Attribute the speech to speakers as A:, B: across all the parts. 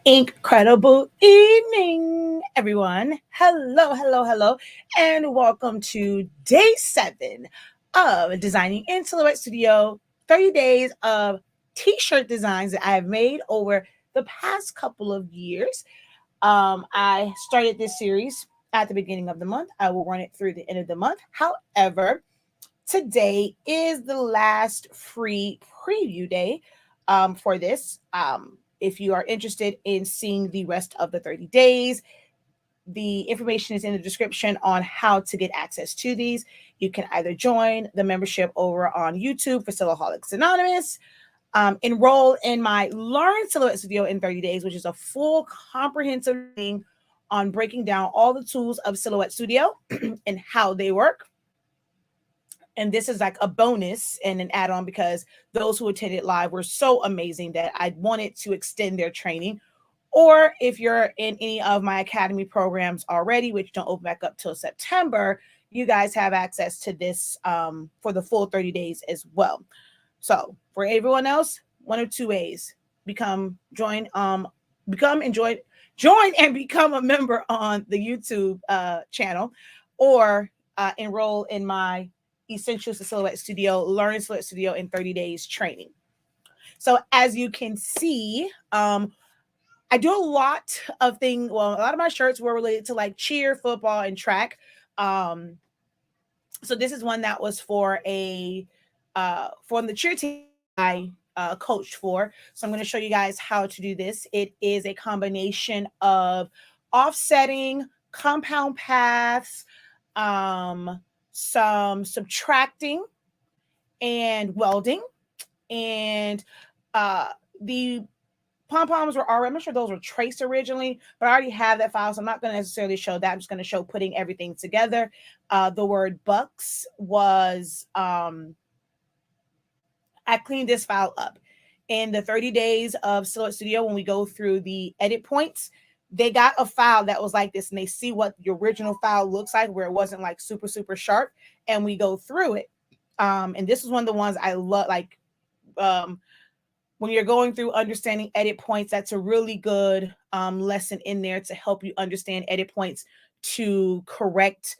A: Incredible evening, everyone. Hello, hello, hello, and welcome to day 7 of Designing in Silhouette Studio 30 days of t-shirt designs that I have made over the past couple of years. I started this series at the beginning of the month. I will run it through the end of the month. However, today is the last free preview day for this. If you are interested in seeing the rest of the 30 days, the information is in the description on how to get access to these. You can either join the membership over on YouTube for SILAHOLICS Anonymous, enroll in my Learn Silhouette Studio in 30 days, which is a full comprehensive thing on breaking down all the tools of Silhouette Studio and how they work. And this is like a bonus and an add-on because those who attended live were so amazing that I wanted to extend their training. Or if you're in any of my academy programs already, which don't open back up till September, you guys have access to this for the full 30 days as well. So for everyone else, one of two ways: join and become a member on the YouTube channel, or enroll in my Essentials to Silhouette Studio, Learn Silhouette Studio in 30 days training. So as you can see, I do a lot of things. Well, a lot of my shirts were related to like cheer, football, and track. So this is one that was for the cheer team I coached for. So I'm going to show you guys how to do this. It is a combination of offsetting, compound paths, some subtracting, and welding. And the pom-poms were already, I'm sure those were traced originally, but I already have that file, so I'm not going to necessarily show that. I'm just going to show putting everything together. The word BUCS was, I cleaned this file up. In the 30 days of Silhouette Studio, when we go through the edit points, they got a file that was like this, and they see what the original file looks like, where it wasn't like super, super sharp, and we go through it. And this is one of the ones I love, like, when you're going through understanding edit points, that's a really good lesson in there to help you understand edit points to correct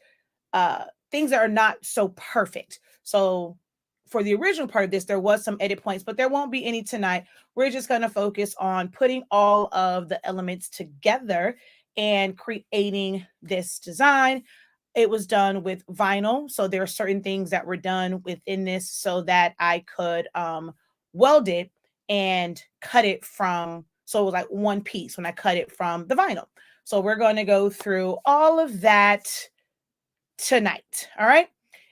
A: things that are not so perfect. So for the original part of this, there was some edit points, but there won't be any tonight. We're just going to focus on putting all of the elements together and creating this design. It was done with vinyl, so there are certain things that were done within this so that I could weld it and cut it from, so it was like one piece when I cut it from the vinyl. So we're going to go through all of that tonight. All right.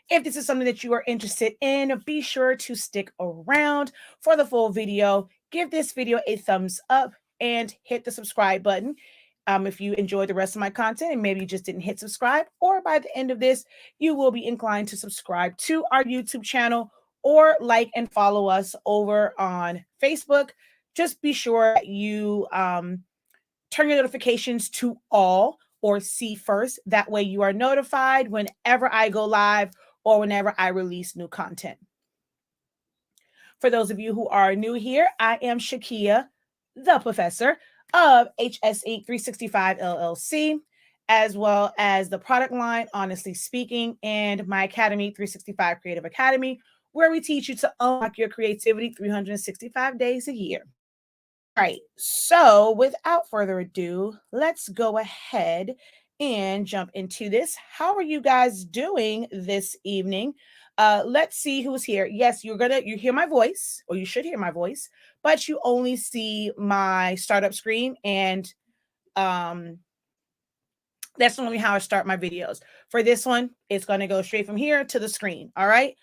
A: If this is something that you are interested in, be sure to stick around for the full video. Give this video a thumbs up and hit the subscribe button. If you enjoyed the rest of my content and maybe you just didn't hit subscribe, or by the end of this, you will be inclined to subscribe to our YouTube channel or like and follow us over on Facebook. Just be sure that you turn your notifications to all or see first. That way you are notified whenever I go live or whenever I release new content. For those of you who are new here, I am Shakia, the professor of HS Inc. 365 LLC, as well as the product line, Honestly Speaking, and my academy, 365 Creative Academy, where we teach you to unlock your creativity 365 days a year. All right, so without further ado, let's go ahead and jump into this. How are you guys doing this evening? Let's see who's here. Yes, you hear my voice, or you should hear my voice, but you only see my startup screen, and that's normally how I start my videos. For this one, it's going to go straight from here to the screen. All right.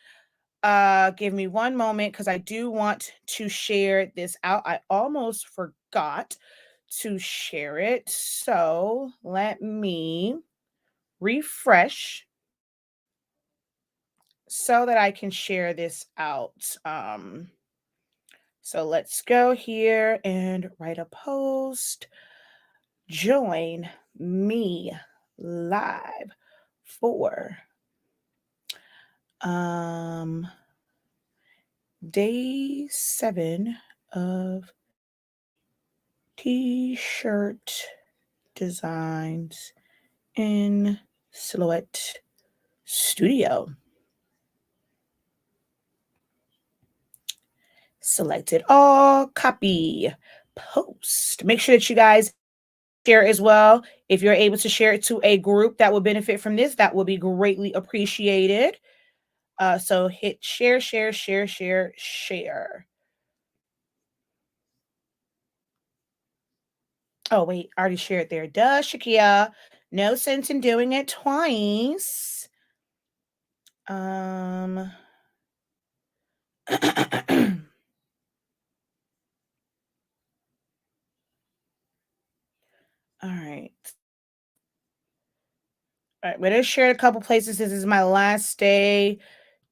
A: Give me one moment because I do want to share this out. I almost forgot to share it. So let me refresh so that I can share this out. So let's go here and write a post. Join me live for day 7 of T-shirt designs in Silhouette Studio. Select it all, copy, post. Make sure that you guys share as well. If you're able to share it to a group that will benefit from this, that will be greatly appreciated. So hit share, share, share, share, share. Oh, wait, I already shared there. Duh, Shakia. No sense in doing it twice. All right. All right, I'm going to share a couple places. This is my last day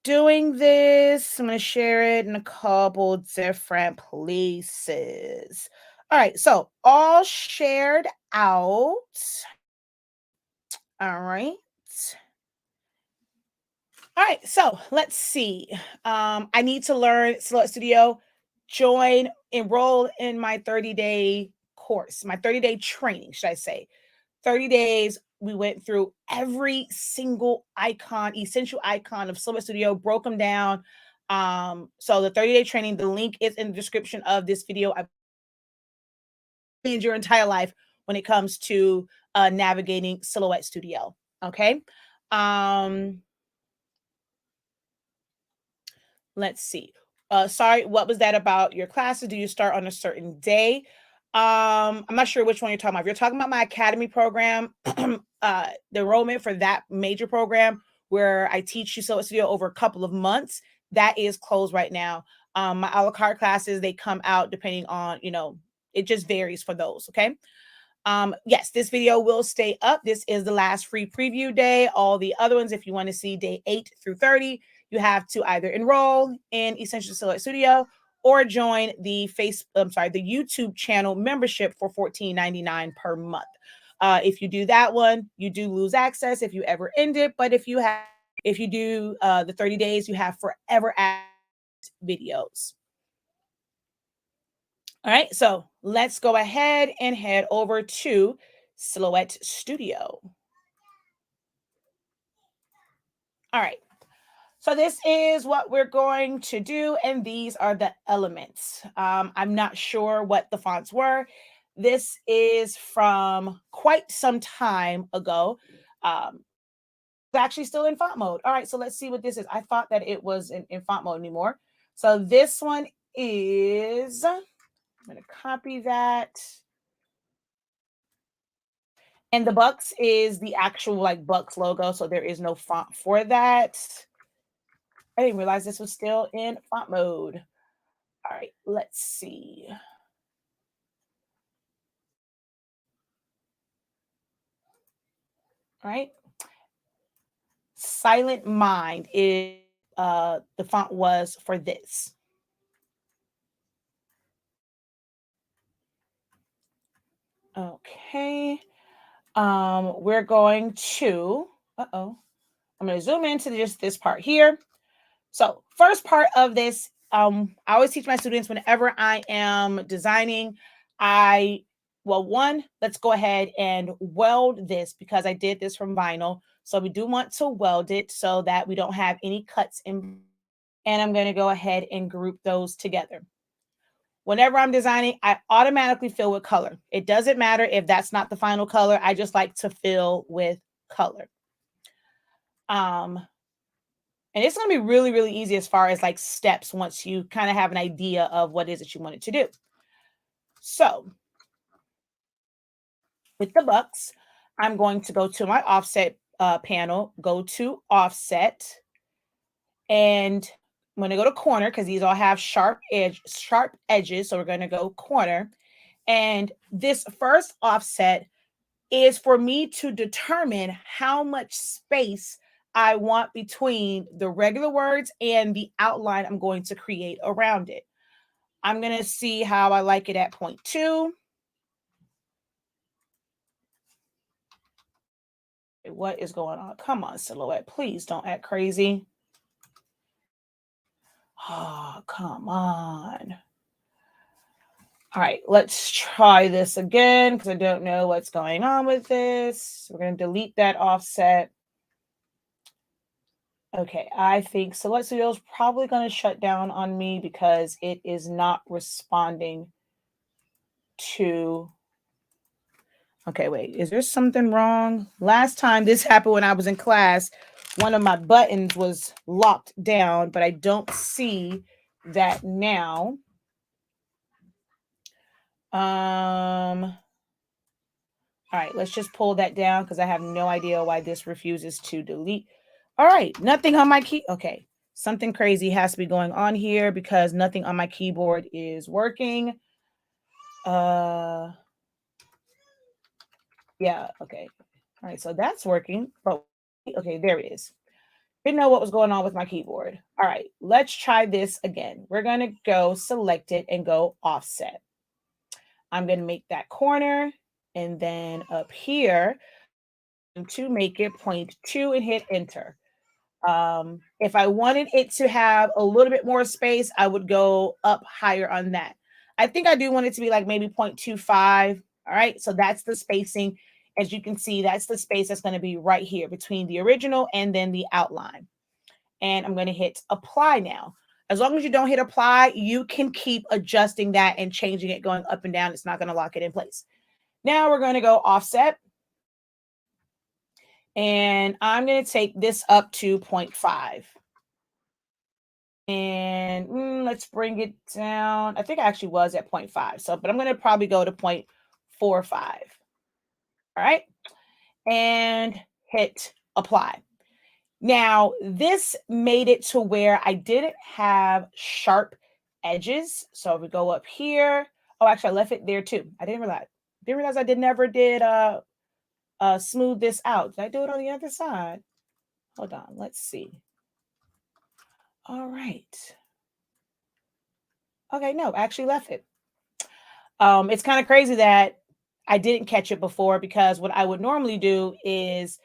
A: doing this. I'm going to share it in a couple different places. All right, so all shared out. All right. All right, so let's see. I need to learn Silhouette Studio, enroll in my 30-day course, my 30-day training, should I say. 30 days, we went through every single icon, essential icon of Silhouette Studio, broke them down. So the 30-day training, the link is in the description of this video. I've changed your entire life when it comes to navigating Silhouette Studio. Okay. Let's see. Sorry, what was that about your classes? Do you start on a certain day? I'm not sure which one you're talking about. If you're talking about my academy program, the enrollment for that major program where I teach you Silhouette Studio over a couple of months, that is closed right now. My a la carte classes, they come out depending on, it just varies for those. Okay. Yes, this video will stay up. This is the last free preview day. All the other ones, if you want to see day 8 through 30, you have to either enroll in Essential Silhouette Studio or join the YouTube channel membership for $14.99 per month. If you do that one, you do lose access if you ever end it. But if you do the 30 days, you have forever access videos. All right, so let's go ahead and head over to Silhouette Studio. All right, so this is what we're going to do, and these are the elements. I'm not sure what the fonts were. This is from quite some time ago. It's actually still in font mode. All right, so let's see what this is. I thought that it was in font mode anymore. So this one is, I'm going to copy that. And the BUCS is the actual BUCS logo, so there is no font for that. I didn't realize this was still in font mode. All right, let's see. All right. Silent Mind is the font was for this. Okay. We're going to, I'm going to zoom into just this part here. So first part of this, I always teach my students whenever I am designing, let's go ahead and weld this because I did this from vinyl. So we do want to weld it so that we don't have any cuts in. And I'm going to go ahead and group those together. Whenever I'm designing, I automatically fill with color. It doesn't matter if that's not the final color. I just like to fill with color. And it's going to be really, really easy as far as steps once you kind of have an idea of what it is that you want it to do. So with the BUCS, I'm going to go to my offset panel, go to offset, and I'm going to go to corner because these all have sharp edges. So we're going to go corner. And this first offset is for me to determine how much space I want between the regular words and the outline I'm going to create around it. I'm going to see how I like it at 0.2. What is going on? Come on, Silhouette. Please don't act crazy. Oh, come on. All right, let's try this again because I don't know what's going on with this. We're going to delete that offset. Okay, I think Select Studio is probably going to shut down on me because it is not responding to... Okay, wait, is there something wrong? Last time this happened when I was in class, one of my buttons was locked down, but I don't see that now. All right, let's just pull that down because I have no idea why this refuses to delete. All right, nothing on my key. Okay, something crazy has to be going on here because nothing on my keyboard is working. Yeah, okay. All right, so that's working. But okay, there it is. Didn't know what was going on with my keyboard. All right, let's try this again. We're going to go select it and go offset. I'm going to make that corner, and then up here to make it 0.2 and hit enter. If I wanted it to have a little bit more space, I would go up higher on that. I think I do want it to be like maybe 0.25. All right, so that's the spacing. As you can see, that's the space that's going to be right here between the original and then the outline. And I'm going to hit apply now. As long as you don't hit apply, you can keep adjusting that and changing it, going up and down. It's not going to lock it in place. Now we're going to go offset. And I'm going to take this up to 0.5. And let's bring it down. I think I actually was at 0.5. So, but I'm going to probably go to 0.45. All right. And hit apply. Now, this made it to where I didn't have sharp edges. So if we go up here, oh, actually I left it there too. I didn't realize I never did smooth this out. Did I do it on the other side? Hold on, let's see. All right. Okay, no, I actually left it. It's kind of crazy that I didn't catch it before because what I would normally do is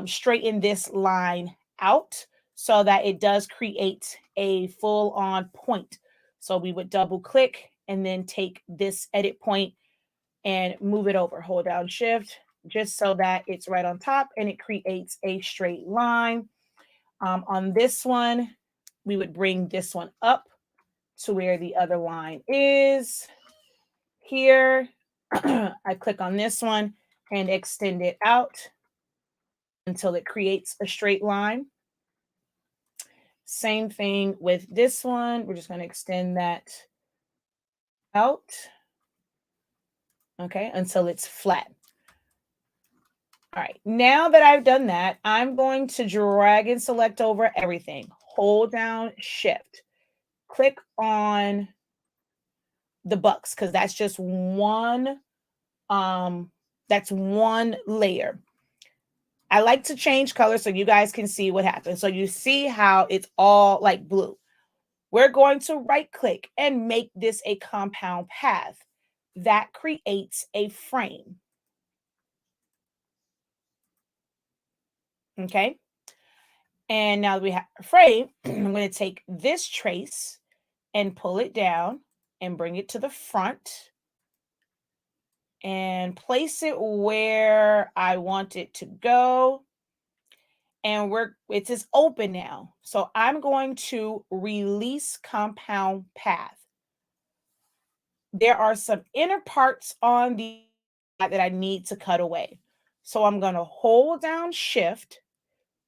A: straighten this line out so that it does create a full-on point. So we would double click and then take this edit point and move it over. Hold down shift just so that it's right on top and it creates a straight line. On this one, we would bring this one up to where the other line is. Here, I click on this one and extend it out until it creates a straight line. Same thing with this one. We're just going to extend that out, okay, until it's flat. All right, now that I've done that, I'm going to drag and select over everything. Hold down shift. Click on the BUCS because that's just one, that's one layer. I like to change color so you guys can see what happens. So you see how it's all like blue. We're going to right click and make this a compound path. That creates a frame. Okay. And now that we have a frame, I'm going to take this trace and pull it down and bring it to the front and place it where I want it to go. And it says open now. So I'm going to release compound path. There are some inner parts on the that I need to cut away. So I'm going to hold down shift,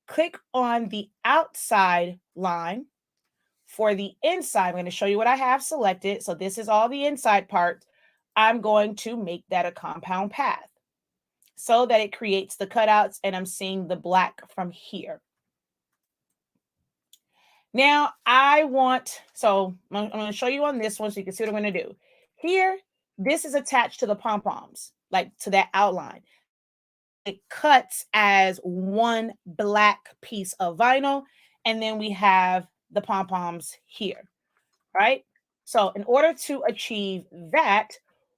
A: click on the outside line. For the inside, I'm going to show you what I have selected. So this is all the inside part. I'm going to make that a compound path so that it creates the cutouts and I'm seeing the black from here. Now I'm going to show you on this one so you can see what I'm going to do. Here, this is attached to the pom-poms, like to that outline. It cuts as one black piece of vinyl, and then we have the pom-poms here, right? So in order to achieve that,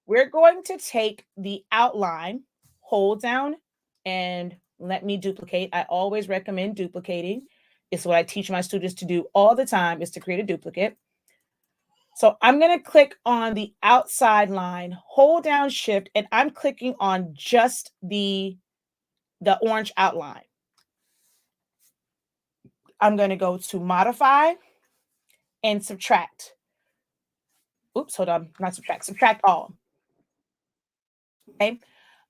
A: we're going to take the outline, hold down, and let me duplicate. I always recommend duplicating. It's what I teach my students to do all the time, is to create a duplicate. So I'm going to click on the outside line, hold down shift, and I'm clicking on just the orange outline. I'm going to go to modify and subtract. Oops, hold on, not subtract, subtract all. Okay.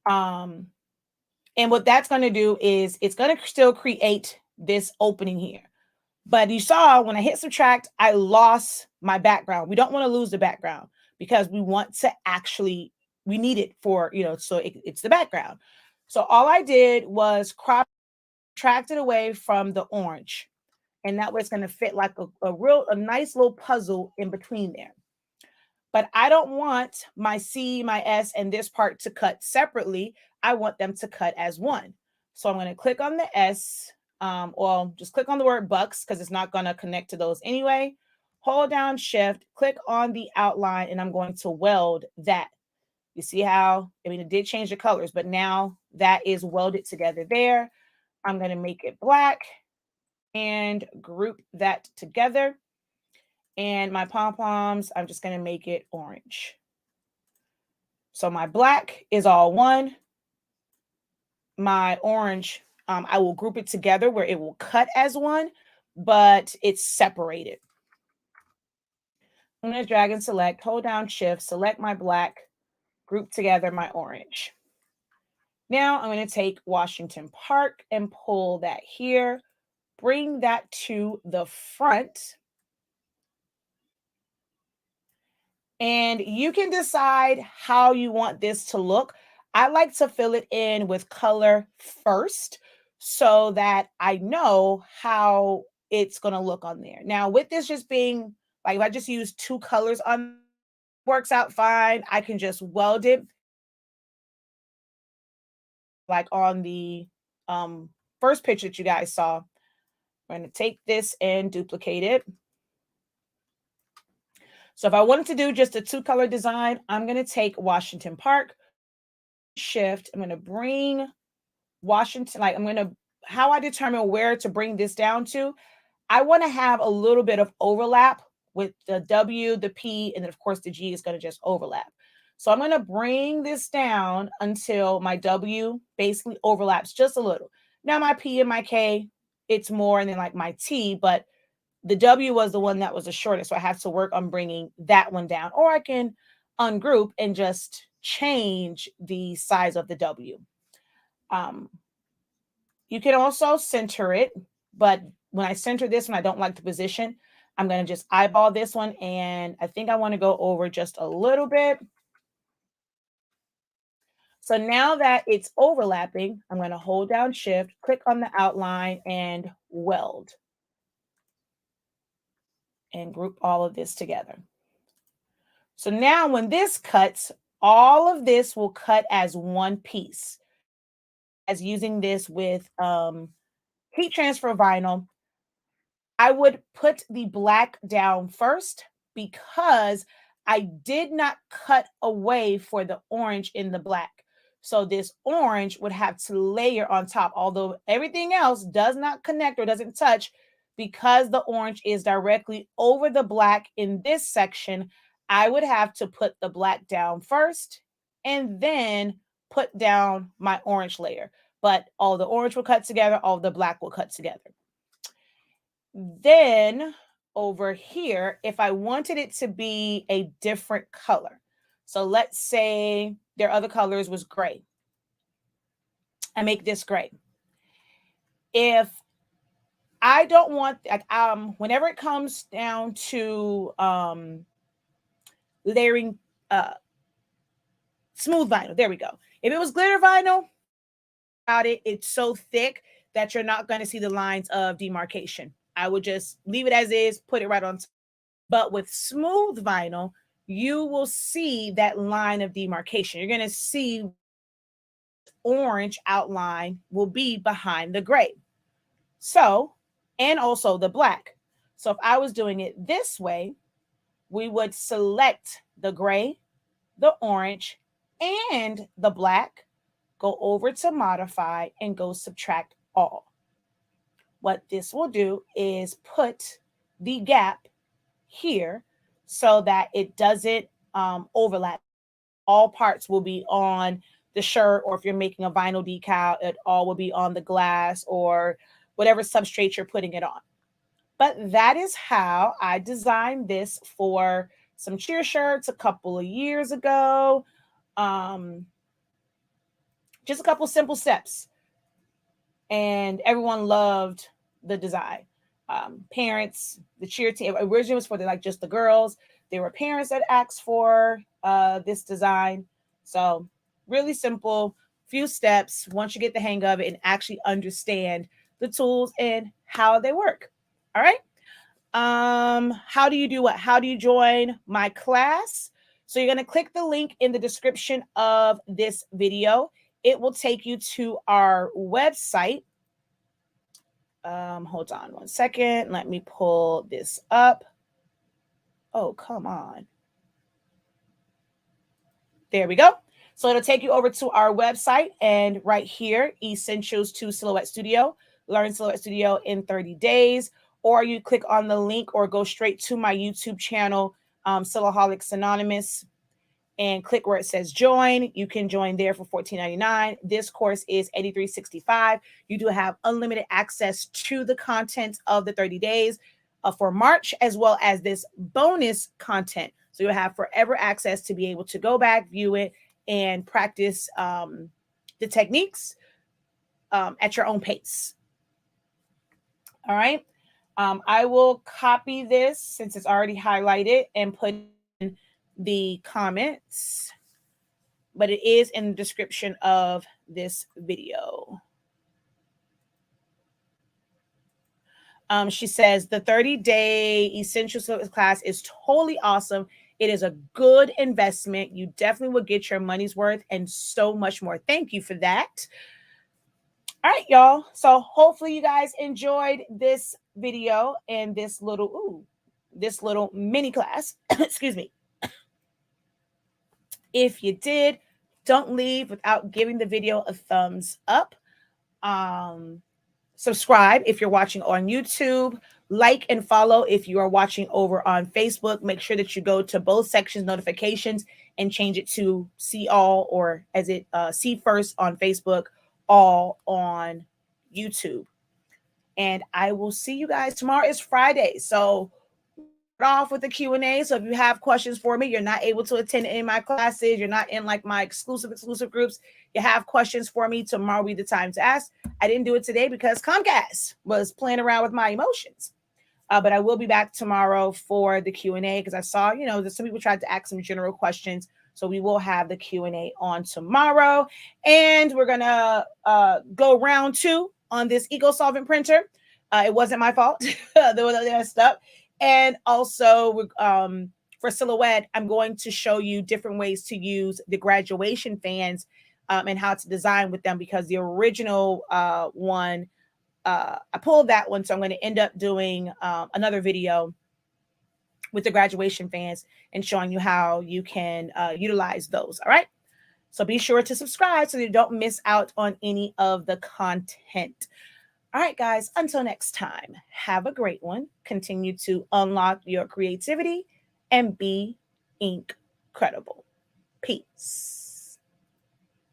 A: And what that's going to do is it's going to still create this opening here. But you saw when I hit subtract, I lost my background. We don't want to lose the background because we want to actually, we need it for, so it's the background. So all I did was subtract it away from the orange. And that way it's going to fit like a nice little puzzle in between there. But I don't want my C, my S, and this part to cut separately. I want them to cut as one. So I'm going to click on the S, or just click on the word BUCS because it's not going to connect to those anyway. Hold down shift, click on the outline, and I'm going to weld that. You see how, it did change the colors, but now that is welded together there. I'm going to make it black and group that together. And my pom-poms, I'm just going to make it orange. So my black is all one. My orange, I will group it together where it will cut as one, but it's separated. I'm going to drag and select, hold down shift, select my black, group together my orange. Now I'm going to take Washington Park and pull that here, bring that to the front. And you can decide how you want this to look. I like to fill it in with color first so that I know how it's going to look on there. Now, with this just being, like if I just use two colors on, works out fine. I can just weld it like on the first picture that you guys saw. I'm going to take this and duplicate it. So if I wanted to do just a two-color design, I'm going to take Washington Park, shift, I'm going to bring Washington, how I determine where to bring this down to, I want to have a little bit of overlap with the W, the P, and then of course the G is going to just overlap. So I'm going to bring this down until my W basically overlaps just a little. Now my P and my K, it's more, and then like my T, but the W was the one that was the shortest. So I have to work on bringing that one down, or I can ungroup and just change the size of the W. You can also center it, but when I center this one, I don't like the position. I'm going to just eyeball this one, and I think I want to go over just a little bit. So now that it's overlapping, I'm going to hold down shift, click on the outline, and weld. And group all of this together. So now when this cuts, all of this will cut as one piece. As using this with heat transfer vinyl, I would put the black down first because I did not cut away for the orange in the black. So this orange would have to layer on top, although everything else does not connect or doesn't touch. Because the orange is directly over the black in this section, I would have to put the black down first and then put down my orange layer. But all the orange will cut together, all the black will cut together. Then over here, if I wanted it to be a different color, so let's say their other colors was gray. I make this gray. If I don't want, whenever it comes down to layering smooth vinyl, there we go. If it was glitter vinyl, it's so thick that you're not going to see the lines of demarcation. I would just leave it as is, put it right on top. But with smooth vinyl, you will see that line of demarcation. You're going to see orange outline will be behind the gray. So, and also the black. So if I was doing it this way, we would select the gray, the orange, and the black, go over to modify and go subtract all. What this will do is put the gap here so that it doesn't overlap. All parts will be on the shirt, or if you're making a vinyl decal, it all will be on the glass or whatever substrate you're putting it on. But that is how I designed this for some cheer shirts a couple of years ago. Just a couple simple steps. And everyone loved the design. Parents, the cheer team, originally was for just the girls. There were parents that asked for this design. So really simple, few steps once you get the hang of it and actually understand the tools and how they work. All right. How do you do what? How do you join my class? So you're going to click the link in the description of this video. It will take you to our website. Hold on one second. Let me pull this up. Oh, come on. There we go. So it'll take you over to our website, and right here, Essentials to Silhouette Studio. Learn Silhouette Studio in 30 days. Or you click on the link or go straight to my YouTube channel, SILAHOLICS Anonymous, and click where it says join. You can join there for $14.99. This course is $83.65. You do have unlimited access to the content of the 30 days for March, as well as this bonus content. So you'll have forever access to be able to go back, view it, and practice the techniques at your own pace. All right. I will copy this since it's already highlighted and put in the comments, but it is in the description of this video. She says the 30-day Essential Silhouette class is totally awesome. It is a good investment. You definitely will get your money's worth and so much more. Thank you for that. All right, y'all. So hopefully you guys enjoyed this video and this little mini class. Excuse me. If you did, don't leave without giving the video a thumbs up. Subscribe if you're watching on YouTube. Like and follow if you are watching over on Facebook. Make sure that you go to both sections notifications and change it to see all, or as it see first on Facebook, all on YouTube. And I will see you guys tomorrow. Is Friday, so off with the Q&A. So if you have questions for me, you're not able to attend any of my classes, you're not in like my exclusive groups, you have questions for me, tomorrow will be the time to ask. I didn't do it today because Comcast was playing around with my emotions. But I will be back tomorrow for the Q&A because I saw, that some people tried to ask some general questions. So we will have the Q&A on tomorrow. And we're going to go round 2 on this eco-solvent printer. It wasn't my fault. They messed up. And also for Silhouette, I'm going to show you different ways to use the graduation fans and how to design with them, because the original one, I pulled that one. So I'm going to end up doing another video with the graduation fans and showing you how you can utilize those. All right. So be sure to subscribe so you don't miss out on any of the content. All right, guys, until next time, have a great one. Continue to unlock your creativity and be ink credible. Peace.